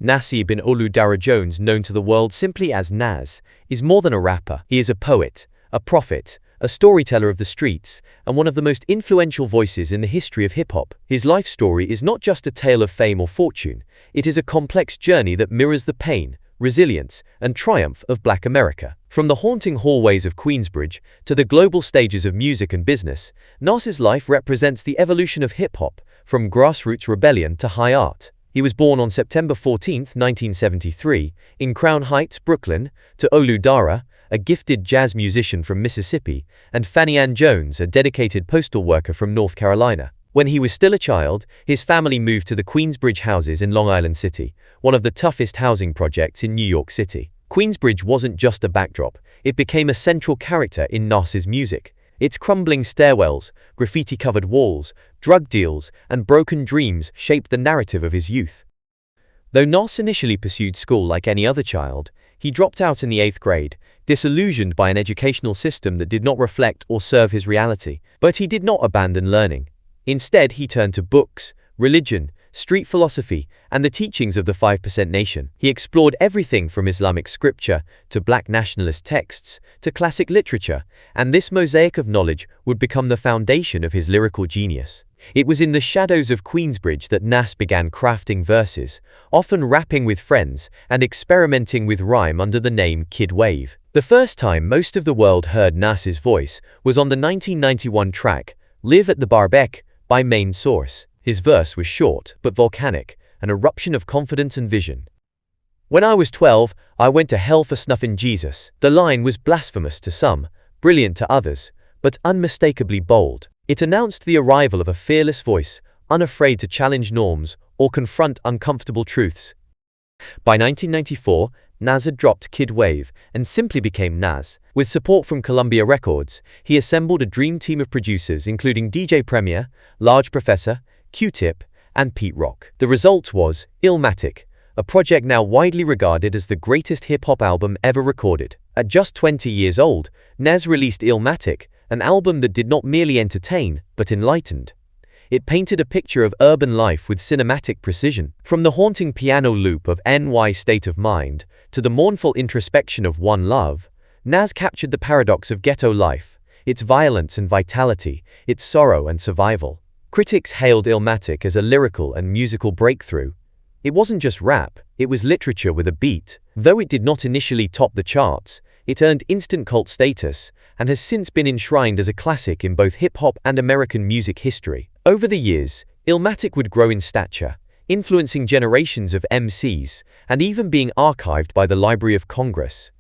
Nasir Bin Olu Dara Jones, known to the world simply as Nas, is more than a rapper. He is a poet, a prophet, a storyteller of the streets, and one of the most influential voices in the history of hip-hop. His life story is not just a tale of fame or fortune, it is a complex journey that mirrors the pain, resilience, and triumph of Black America. From the haunting hallways of Queensbridge to the global stages of music and business, Nas's life represents the evolution of hip-hop, from grassroots rebellion to high art. He was born on September 14, 1973, in Crown Heights, Brooklyn, to Olu Dara, a gifted jazz musician from Mississippi, and Fanny Ann Jones, a dedicated postal worker from North Carolina. When he was still a child, his family moved to the Queensbridge houses in Long Island City, one of the toughest housing projects in New York City. Queensbridge wasn't just a backdrop, it became a central character in Nas's music. Its crumbling stairwells, graffiti-covered walls, drug deals, and broken dreams shaped the narrative of his youth. Though Nas initially pursued school like any other child, he dropped out in the 8th grade, disillusioned by an educational system that did not reflect or serve his reality. But he did not abandon learning. Instead, he turned to books, religion, street philosophy, and the teachings of the 5% Nation. He explored everything from Islamic scripture to Black nationalist texts to classic literature, and this mosaic of knowledge would become the foundation of his lyrical genius. It was in the shadows of Queensbridge that Nas began crafting verses, often rapping with friends and experimenting with rhyme under the name Kid Wave. The first time most of the world heard Nas's voice was on the 1991 track Live at the Barbecue by Main Source. His verse was short but volcanic, an eruption of confidence and vision. "When I was 12, I went to hell for snuffing Jesus." The line was blasphemous to some, brilliant to others, but unmistakably bold. It announced the arrival of a fearless voice, unafraid to challenge norms or confront uncomfortable truths. By 1994, Nas had dropped Kid Wave and simply became Nas. With support from Columbia Records, he assembled a dream team of producers including DJ Premier, Large Professor, Q-Tip, and Pete Rock. The result was Illmatic, a project now widely regarded as the greatest hip-hop album ever recorded. At just 20 years old, Nas released Illmatic, an album that did not merely entertain, but enlightened. It painted a picture of urban life with cinematic precision. From the haunting piano loop of NY State of Mind to the mournful introspection of One Love, Nas captured the paradox of ghetto life, its violence and vitality, its sorrow and survival. Critics hailed Illmatic as a lyrical and musical breakthrough. It wasn't just rap, it was literature with a beat. Though it did not initially top the charts, it earned instant cult status and has since been enshrined as a classic in both hip-hop and American music history. Over the years, Illmatic would grow in stature, influencing generations of MCs and even being archived by the Library of Congress.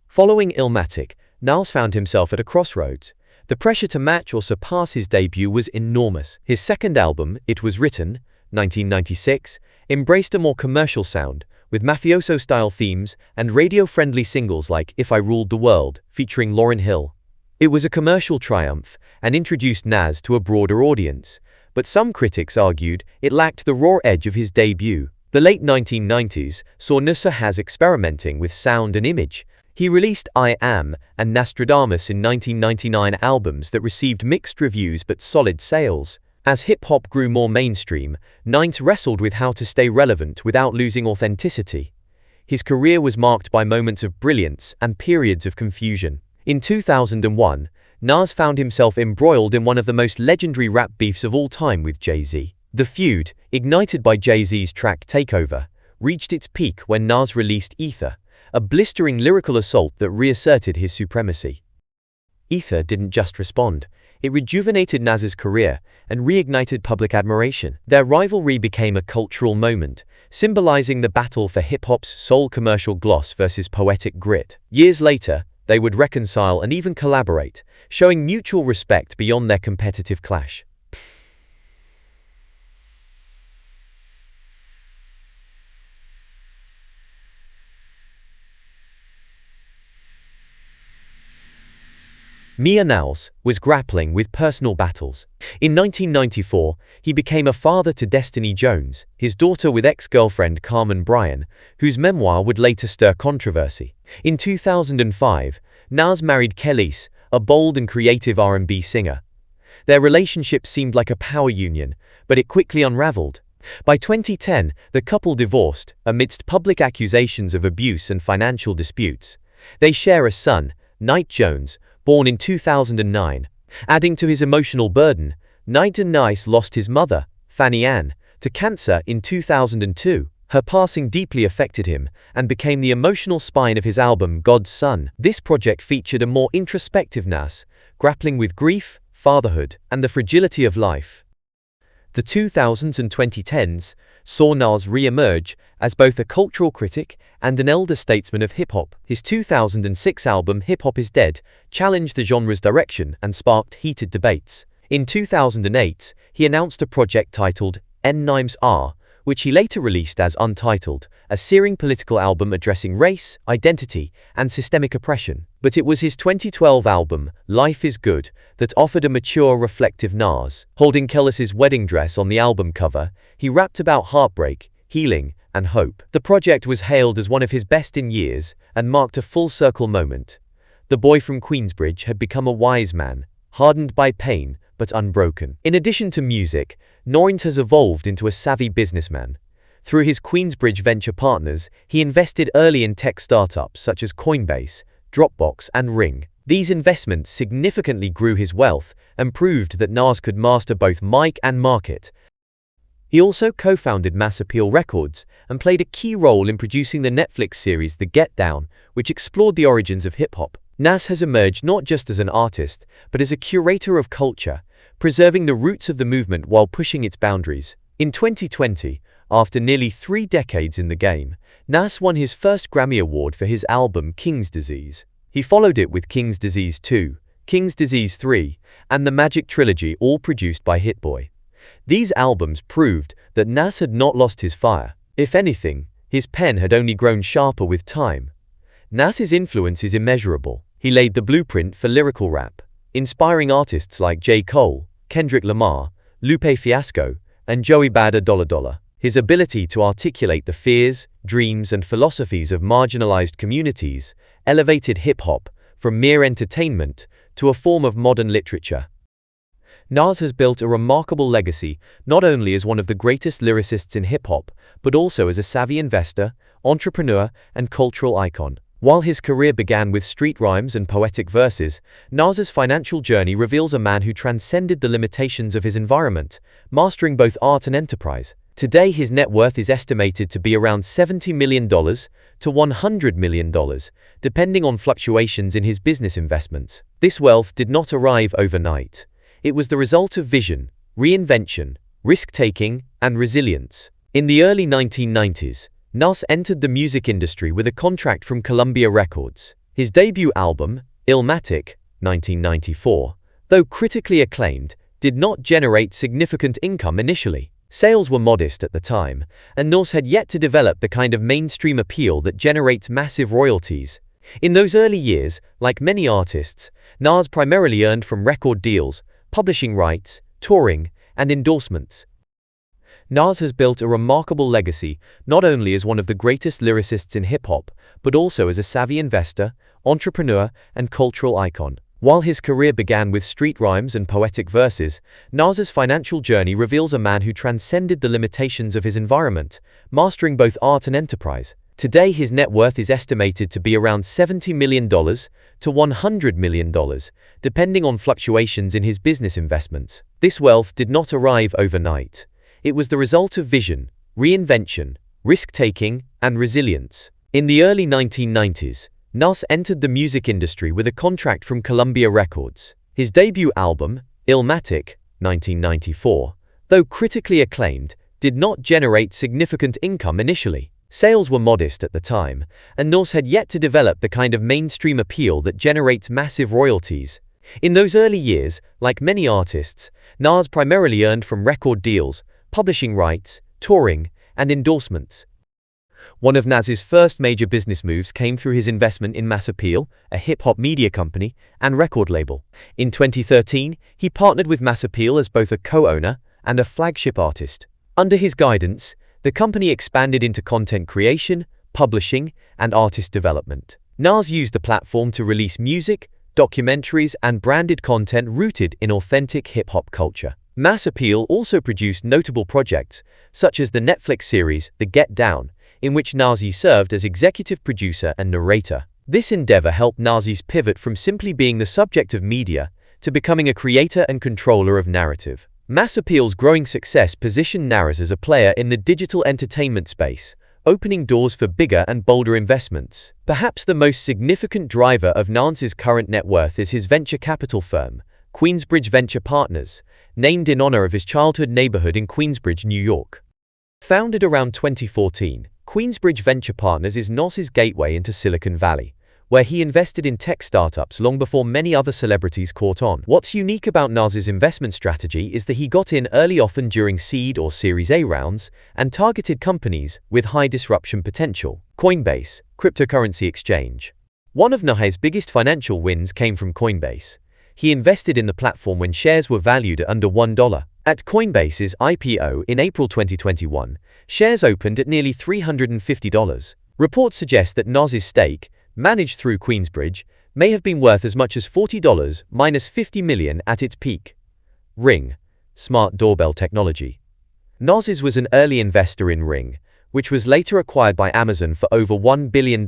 Following Illmatic, Nas found himself at a crossroads. The pressure to match or surpass his debut was enormous. His second album, It Was Written, 1996, embraced a more commercial sound, with mafioso-style themes and radio-friendly singles like If I Ruled the World, featuring Lauryn Hill. It was a commercial triumph and introduced Nas to a broader audience, but some critics argued it lacked the raw edge of his debut. The late 1990s saw Nas experimenting with sound and image. He released I Am and Nostradamus in 1999, albums that received mixed reviews but solid sales. As hip-hop grew more mainstream, Nas wrestled with how to stay relevant without losing authenticity. His career was marked by moments of brilliance and periods of confusion. In 2001, Nas found himself embroiled in one of the most legendary rap beefs of all time with Jay-Z. The feud, ignited by Jay-Z's track Takeover, reached its peak when Nas released Ether, a blistering lyrical assault that reasserted his supremacy. Ether didn't just respond, it rejuvenated Nas's career and reignited public admiration. Their rivalry became a cultural moment, symbolizing the battle for hip-hop's soul commercial gloss versus poetic grit. Years later, they would reconcile and even collaborate, showing mutual respect beyond their competitive clash. Nas was grappling with personal battles. In 1994, he became a father to Destiny Jones, his daughter with ex-girlfriend Carmen Bryan, whose memoir would later stir controversy. In 2005, Nas married Kelis, a bold and creative R&B singer. Their relationship seemed like a power union, but it quickly unraveled. By 2010, the couple divorced, amidst public accusations of abuse and financial disputes. They share a son, Knight Jones, born in 2009. Adding to his emotional burden, Knight and Nice lost his mother, Fanny Ann, to cancer in 2002. Her passing deeply affected him and became the emotional spine of his album God's Son. This project featured a more introspective Nas, grappling with grief, fatherhood, and the fragility of life. The 2000s and 2010s saw Nas re-emerge as both a cultural critic and an elder statesman of hip-hop. His 2006 album Hip Hop Is Dead challenged the genre's direction and sparked heated debates. In 2008, he announced a project titled N-Nimes R, which he later released as Untitled, a searing political album addressing race, identity, and systemic oppression. But it was his 2012 album, Life Is Good, that offered a mature, reflective Nas. Holding Kellis's wedding dress on the album cover, he rapped about heartbreak, healing, and hope. The project was hailed as one of his best in years and marked a full-circle moment. The boy from Queensbridge had become a wise man, hardened by pain, but unbroken. In addition to music, Nas has evolved into a savvy businessman. Through his Queensbridge venture partners, he invested early in tech startups such as Coinbase, Dropbox, and Ring. These investments significantly grew his wealth and proved that Nas could master both mic and market. He also co-founded Mass Appeal Records and played a key role in producing the Netflix series The Get Down, which explored the origins of hip-hop. Nas has emerged not just as an artist, but as a curator of culture, preserving the roots of the movement while pushing its boundaries. In 2020, after nearly 3 decades in the game, Nas won his first Grammy Award for his album King's Disease. He followed it with King's Disease 2, King's Disease 3, and the Magic Trilogy, all produced by Hit Boy. These albums proved that Nas had not lost his fire. If anything, his pen had only grown sharper with time. Nas's influence is immeasurable. He laid the blueprint for lyrical rap, inspiring artists like J. Cole, Kendrick Lamar, Lupe Fiasco, and Joey Bada Dollar Dollar. His ability to articulate the fears, dreams, and philosophies of marginalized communities elevated hip-hop from mere entertainment to a form of modern literature. Nas has built a remarkable legacy not only as one of the greatest lyricists in hip-hop, but also as a savvy investor, entrepreneur, and cultural icon. While his career began with street rhymes and poetic verses, Nas's financial journey reveals a man who transcended the limitations of his environment, mastering both art and enterprise. Today his net worth is estimated to be around $70 million to $100 million, depending on fluctuations in his business investments. This wealth did not arrive overnight. It was the result of vision, reinvention, risk-taking, and resilience. In the early 1990s, Nas entered the music industry with a contract from Columbia Records. His debut album, Illmatic, 1994, though critically acclaimed, did not generate significant income initially. Sales were modest at the time, and Nas had yet to develop the kind of mainstream appeal that generates massive royalties. In those early years, like many artists, Nas primarily earned from record deals, publishing rights, touring, and endorsements. Nas has built a remarkable legacy not only as one of the greatest lyricists in hip-hop, but also as a savvy investor, entrepreneur, and cultural icon. While his career began with street rhymes and poetic verses, Nas's financial journey reveals a man who transcended the limitations of his environment, mastering both art and enterprise. Today his net worth is estimated to be around $70 million to $100 million, depending on fluctuations in his business investments. This wealth did not arrive overnight. It was the result of vision, reinvention, risk-taking, and resilience. In the early 1990s, Nas entered the music industry with a contract from Columbia Records. His debut album, Illmatic, 1994, though critically acclaimed, did not generate significant income initially. Sales were modest at the time, and Nas had yet to develop the kind of mainstream appeal that generates massive royalties. In those early years, like many artists, Nas primarily earned from record deals, publishing rights, touring, and endorsements. One of Nas's first major business moves came through his investment in Mass Appeal, a hip-hop media company and record label. In 2013, he partnered with Mass Appeal as both a co-owner and a flagship artist. Under his guidance, the company expanded into content creation, publishing, and artist development. Nas used the platform to release music, documentaries, and branded content rooted in authentic hip-hop culture. Mass appeal also produced notable projects, such as the Netflix series The Get Down, in which Nasir served as executive producer and narrator. This endeavor helped Nasir's pivot from simply being the subject of media to becoming a creator and controller of narrative. Mass appeal's growing success positioned Nasir as a player in the digital entertainment space, opening doors for bigger and bolder investments. Perhaps the most significant driver of Nasir's current net worth is his venture capital firm, Queensbridge Venture Partners, named in honor of his childhood neighborhood in Queensbridge, New York. Founded around 2014, Queensbridge Venture Partners is Nasir's gateway into Silicon Valley, where he invested in tech startups long before many other celebrities caught on. What's unique about Nasir's investment strategy is that he got in early, often during seed or Series A rounds, and targeted companies with high disruption potential. Coinbase, cryptocurrency exchange. One of Nasir's biggest financial wins came from Coinbase. He invested in the platform when shares were valued at under $1. At Coinbase's IPO in April 2021, shares opened at nearly $350. Reports suggest that Nasir's stake, managed through Queensbridge, may have been worth as much as $40 minus $50 million at its peak. Ring, smart doorbell technology. Nasir was an early investor in Ring, which was later acquired by Amazon for over $1 billion.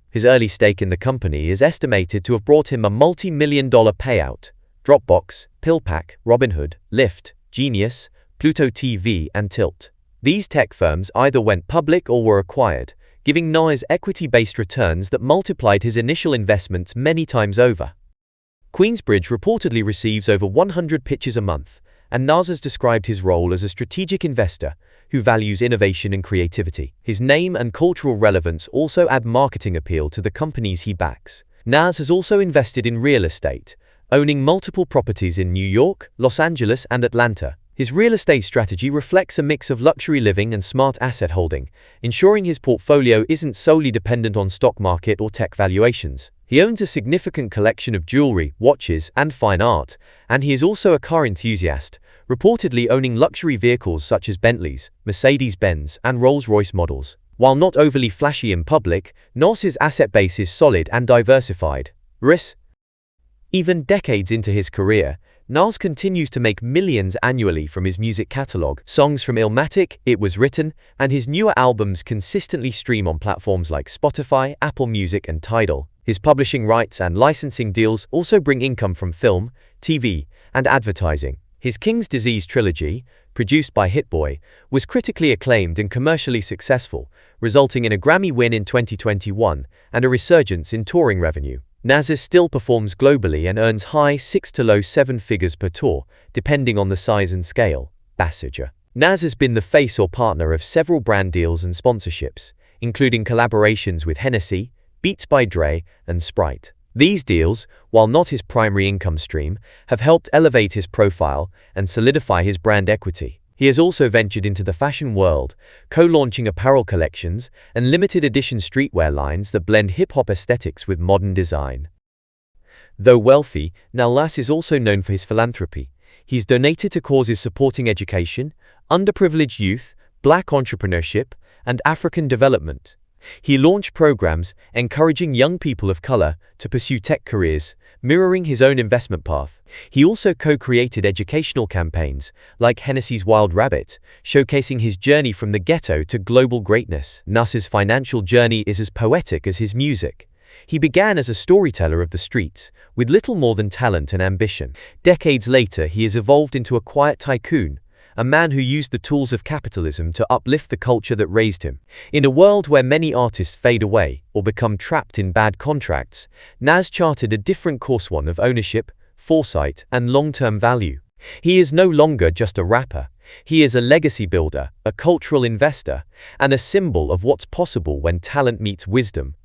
His early stake in the company is estimated to have brought him a multi-million-dollar payout. Dropbox, PillPack, Robinhood, Lyft, Genius, Pluto TV, and Tilt. These tech firms either went public or were acquired, giving Nasir equity-based returns that multiplied his initial investments many times over. Queensbridge reportedly receives over 100 pitches a month, and Nasir described his role as a strategic investor who values innovation and creativity. His name and cultural relevance also add marketing appeal to the companies he backs. Nasir has also invested in real estate, owning multiple properties in New York, Los Angeles, and Atlanta. His real estate strategy reflects a mix of luxury living and smart asset holding, ensuring his portfolio isn't solely dependent on stock market or tech valuations. He owns a significant collection of jewelry, watches, and fine art, and he is also a car enthusiast, reportedly owning luxury vehicles such as Bentleys, Mercedes-Benz, and Rolls-Royce models. While not overly flashy in public, Nasir's asset base is solid and diversified. Even decades into his career, Nasir continues to make millions annually from his music catalog. Songs from Illmatic, It Was Written, and his newer albums consistently stream on platforms like Spotify, Apple Music, and Tidal. His publishing rights and licensing deals also bring income from film, TV, and advertising. His King's Disease trilogy, produced by Hit Boy, was critically acclaimed and commercially successful, resulting in a Grammy win in 2021 and a resurgence in touring revenue. Nasir still performs globally and earns high 6 to low 7 figures per tour, depending on the size and scale. Nasir has been the face or partner of several brand deals and sponsorships, including collaborations with Hennessy, Beats by Dre, and Sprite. These deals, while not his primary income stream, have helped elevate his profile and solidify his brand equity. He has also ventured into the fashion world, co-launching apparel collections and limited-edition streetwear lines that blend hip-hop aesthetics with modern design. Though wealthy, Nasir is also known for his philanthropy. He's donated to causes supporting education, underprivileged youth, black entrepreneurship, and African development. He launched programs encouraging young people of color to pursue tech careers, mirroring his own investment path. He also co-created educational campaigns, like Hennessy's Wild Rabbit, showcasing his journey from the ghetto to global greatness. Nasir's financial journey is as poetic as his music. He began as a storyteller of the streets, with little more than talent and ambition. Decades later, he has evolved into a quiet tycoon, a man who used the tools of capitalism to uplift the culture that raised him. In a world where many artists fade away or become trapped in bad contracts, Nasir charted a different course, one of ownership, foresight, and long-term value. He is no longer just a rapper. He is a legacy builder, a cultural investor, and a symbol of what's possible when talent meets wisdom,